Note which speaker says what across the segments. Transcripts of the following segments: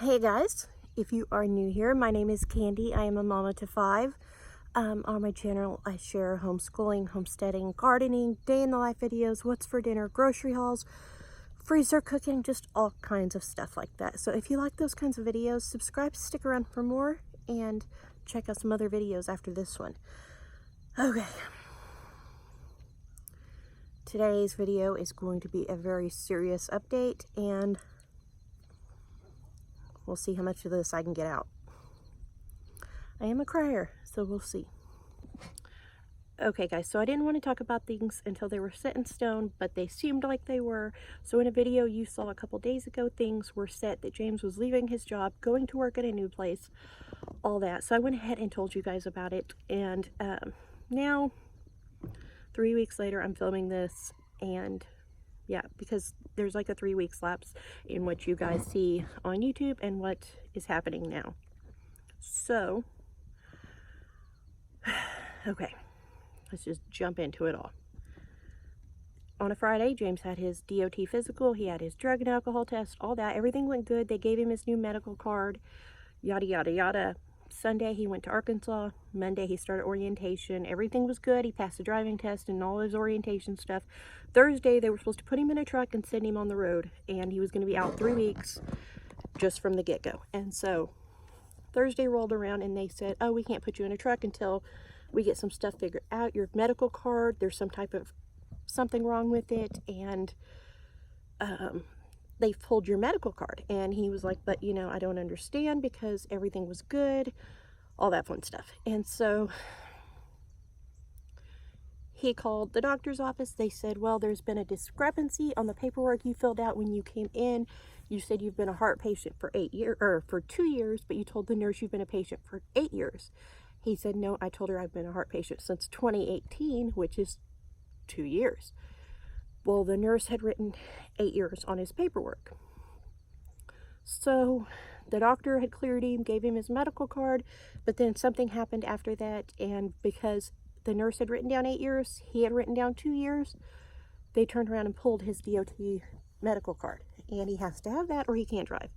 Speaker 1: Hey guys, if you are new here, my name is Candy. I am a mama to five. On my channel, I share homeschooling, homesteading, gardening, day in the life videos, what's for dinner, grocery hauls, freezer cooking, just all kinds of stuff like that. So if you like those kinds of videos, subscribe, stick around for more, and check out some other videos after this one. Okay. Today's video is going to be a very serious update, and we'll see how much of this I can get out. I am a crier, so we'll see. Okay guys, so I didn't want to talk about things until they were set in stone, but they seemed like they were. So in a video you saw a couple days ago, things were set that James was leaving his job, going to work at a new place, all that. So I went ahead and told you guys about it, and now 3 weeks later I'm filming this, and yeah, because there's like a 3 week lapse in what you guys see on YouTube and what is happening now. So okay, let's just jump into it all. On a Friday, James had his DOT physical, he had his drug and alcohol test, all that. Everything went good. They gave him his new medical card, yada, yada, yada. Sunday, he went to Arkansas. Monday, he started orientation. Everything was good. He passed the driving test and all his orientation stuff. Thursday, they were supposed to put him in a truck and send him on the road, and he was going to be out 3 weeks just from the get-go. And so Thursday rolled around, and they said, oh, we can't put you in a truck until we get some stuff figured out. Your medical card, there's some type of something wrong with it, and they pulled your medical card. And he was like, but you know, I don't understand because everything was good, all that fun stuff. And so he called the doctor's office. They said, well, there's been a discrepancy on the paperwork you filled out when you came in. You said you've been a heart patient for 8 years, or for 2 years, but you told the nurse you've been a patient for 8 years. He said, no, I told her I've been a heart patient since 2018, which is 2 years. Well, the nurse had written 8 years on his paperwork. So the doctor had cleared him, gave him his medical card, but then something happened after that, and because the nurse had written down 8 years, he had written down 2 years, they turned around and pulled his DOT medical card, and he has to have that or he can't drive.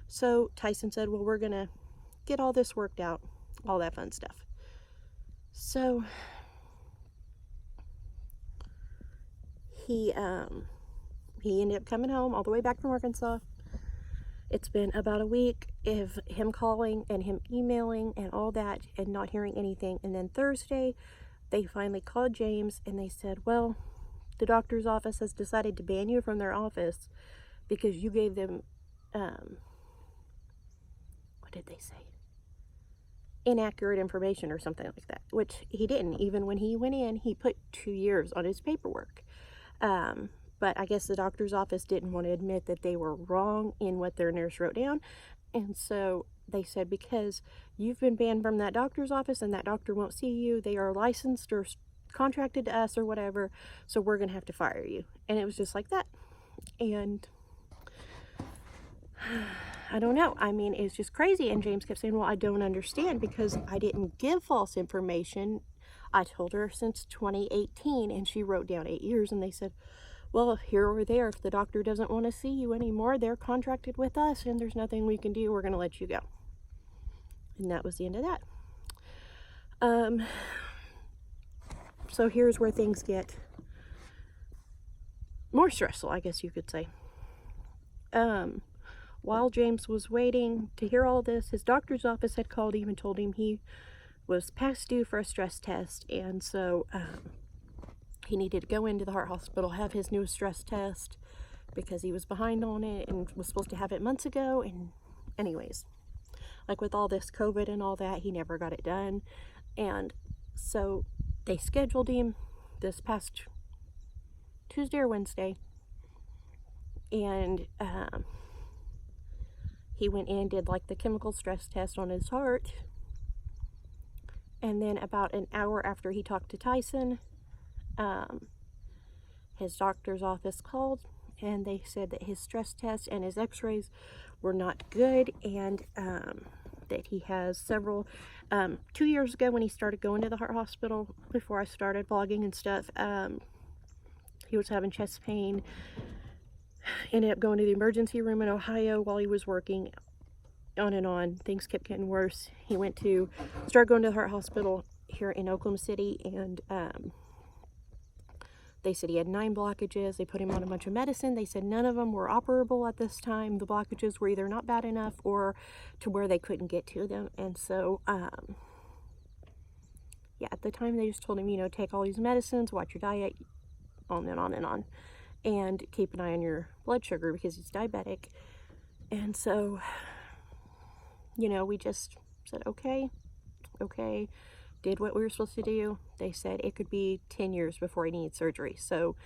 Speaker 1: So Tyson said, well, we're gonna get all this worked out, all that fun stuff. So he ended up coming home all the way back from Arkansas. It's been about a week of him calling and him emailing and all that and not hearing anything. And then Thursday, they finally called James and they said, well, the doctor's office has decided to ban you from their office because you gave them, what did they say? Inaccurate information or something like that, which he didn't. Even when he went in, he put 2 years on his paperwork. But I guess the doctor's office didn't want to admit that they were wrong in what their nurse wrote down. And so they said, because you've been banned from that doctor's office and that doctor won't see you, they are licensed or contracted to us or whatever, so we're going to have to fire you. And it was just like that. And I don't know. I mean, it's just crazy. And James kept saying, well, I don't understand because I didn't give false information. I told her since 2018, and she wrote down 8 years, and they said, well, here or there, if the doctor doesn't want to see you anymore, they're contracted with us, and there's nothing we can do. We're going to let you go. And that was the end of that. So here's where things get more stressful, I guess you could say. While James was waiting to hear all this, his doctor's office had called him and told him he was past due for a stress test, and so he needed to go into the heart hospital, have his new stress test because he was behind on it and was supposed to have it months ago. And anyways, like with all this COVID and all that, he never got it done. And so they scheduled him this past Tuesday or Wednesday, and he went in, did like the chemical stress test on his heart, and then about an hour after he talked to Tyson, his doctor's office called and they said that his stress test and his x-rays were not good, and that he has several 2 years ago when he started going to the heart hospital, before I started vlogging and stuff, he was having chest pain, ended up going to the emergency room in Ohio while he was working, on and on. Things kept getting worse. He started going to the heart hospital here in Oklahoma City, and they said he had 9 blockages. They put him on a bunch of medicine. They said none of them were operable at this time. The blockages were either not bad enough or to where they couldn't get to them. And so, yeah, at the time they just told him, you know, take all these medicines, watch your diet, on and on and on, and keep an eye on your blood sugar because he's diabetic. And so, you know, we just said, okay, did what we were supposed to do. They said it could be 10 years before he needs surgery. So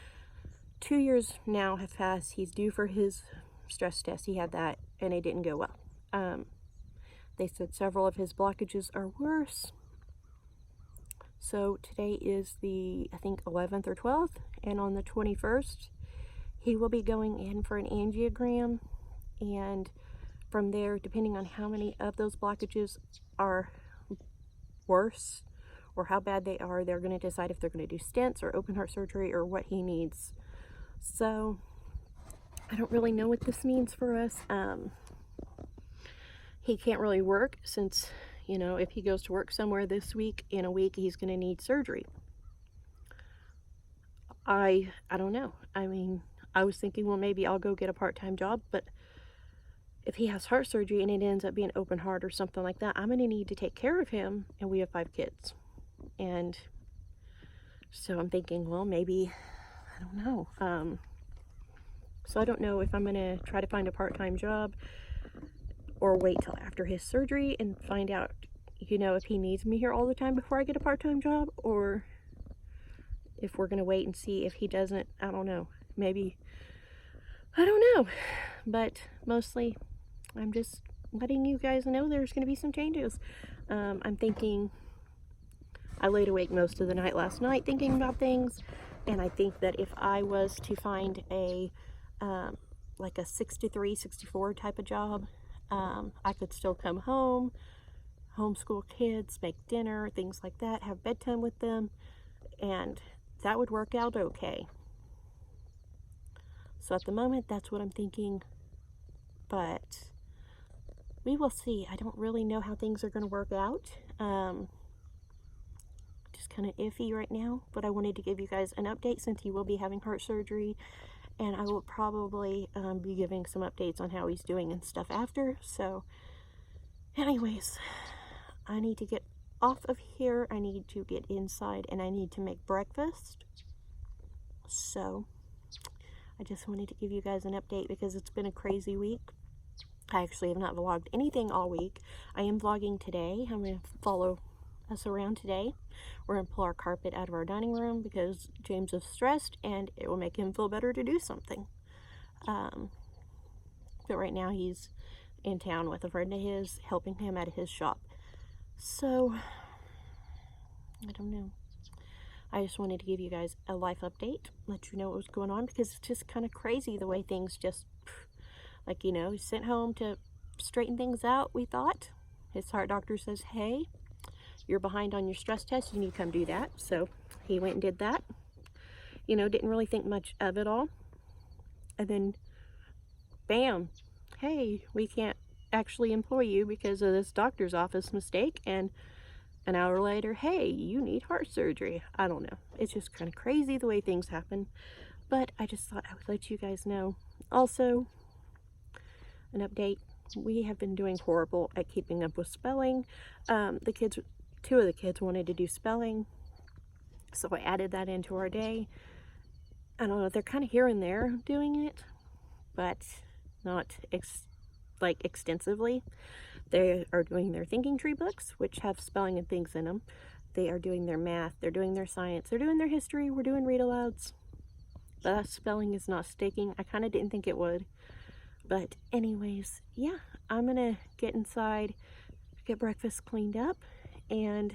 Speaker 1: 2 years now have passed. He's due for his stress test. He had that and it didn't go well. They said several of his blockages are worse. So today is the, I think, 11th or 12th, and on the 21st, he will be going in for an angiogram, and from there, depending on how many of those blockages are worse or how bad they are, they're going to decide if they're going to do stents or open heart surgery or what he needs. So I don't really know what this means for us. He can't really work since, you know, if he goes to work somewhere this week, in a week, he's going to need surgery. I don't know. I mean, I was thinking, well, maybe I'll go get a part-time job, but if he has heart surgery and it ends up being open heart or something like that, I'm going to need to take care of him, and we have 5 kids. And so I'm thinking, well, maybe, I don't know. So I don't know if I'm going to try to find a part-time job or wait till after his surgery and find out, you know, if he needs me here all the time before I get a part-time job, or if we're going to wait and see if he doesn't. I don't know. Maybe, I don't know. But mostly, I'm just letting you guys know there's going to be some changes. I'm thinking, I laid awake most of the night last night thinking about things, and I think that if I was to find a, like a 6 to 3, 6 to 4 type of job, I could still come home, homeschool kids, make dinner, things like that, have bedtime with them, and that would work out okay. So at the moment, that's what I'm thinking, but we will see. I don't really know how things are going to work out. Just kind of iffy right now, but I wanted to give you guys an update since he will be having heart surgery, and I will probably be giving some updates on how he's doing and stuff after. So anyways, I need to get off of here. I need to get inside and I need to make breakfast. So I just wanted to give you guys an update because it's been a crazy week. I actually have not vlogged anything all week. I am vlogging today. I'm going to follow us around today. We're going to pull our carpet out of our dining room because James is stressed and it will make him feel better to do something. But right now he's in town with a friend of his, helping him at his shop. So, I don't know. I just wanted to give you guys a life update, let you know what was going on, because it's just kind of crazy the way things just, like, you know, he's sent home to straighten things out, we thought. His heart doctor says, hey, you're behind on your stress test, you need to come do that. So he went and did that. You know, didn't really think much of it all. And then, bam, hey, we can't actually employ you because of this doctor's office mistake. And an hour later, hey, you need heart surgery. I don't know. It's just kind of crazy the way things happen. But I just thought I would let you guys know. Also, an update. We have been doing horrible at keeping up with spelling. Two of the kids wanted to do spelling, so I added that into our day. I don't know, they're kind of here and there doing it, but not extensively. They are doing their thinking tree books, which have spelling and things in them. They are doing their math, they're doing their science, they're doing their history, we're doing read-alouds. But that spelling is not sticking. I kind of didn't think it would. But anyways, yeah, I'm going to get inside, get breakfast cleaned up, and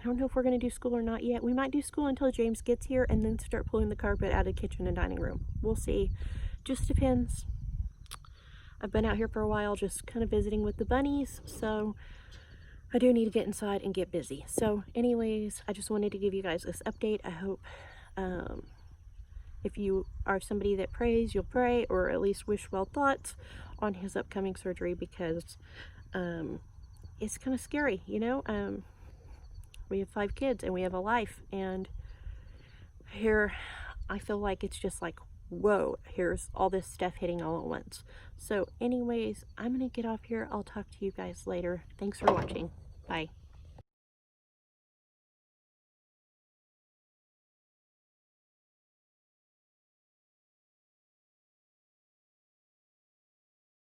Speaker 1: I don't know if we're going to do school or not yet. We might do school until James gets here and then start pulling the carpet out of the kitchen and dining room. We'll see. Just depends. I've been out here for a while just kind of visiting with the bunnies, so I do need to get inside and get busy. So anyways, I just wanted to give you guys this update. I hope If you are somebody that prays, you'll pray, or at least wish well thoughts on his upcoming surgery, because it's kind of scary, you know. We have 5 kids and we have a life, and here I feel like it's just like, whoa, here's all this stuff hitting all at once. So anyways, I'm gonna get off here. I'll talk to you guys later. Thanks for watching. Bye.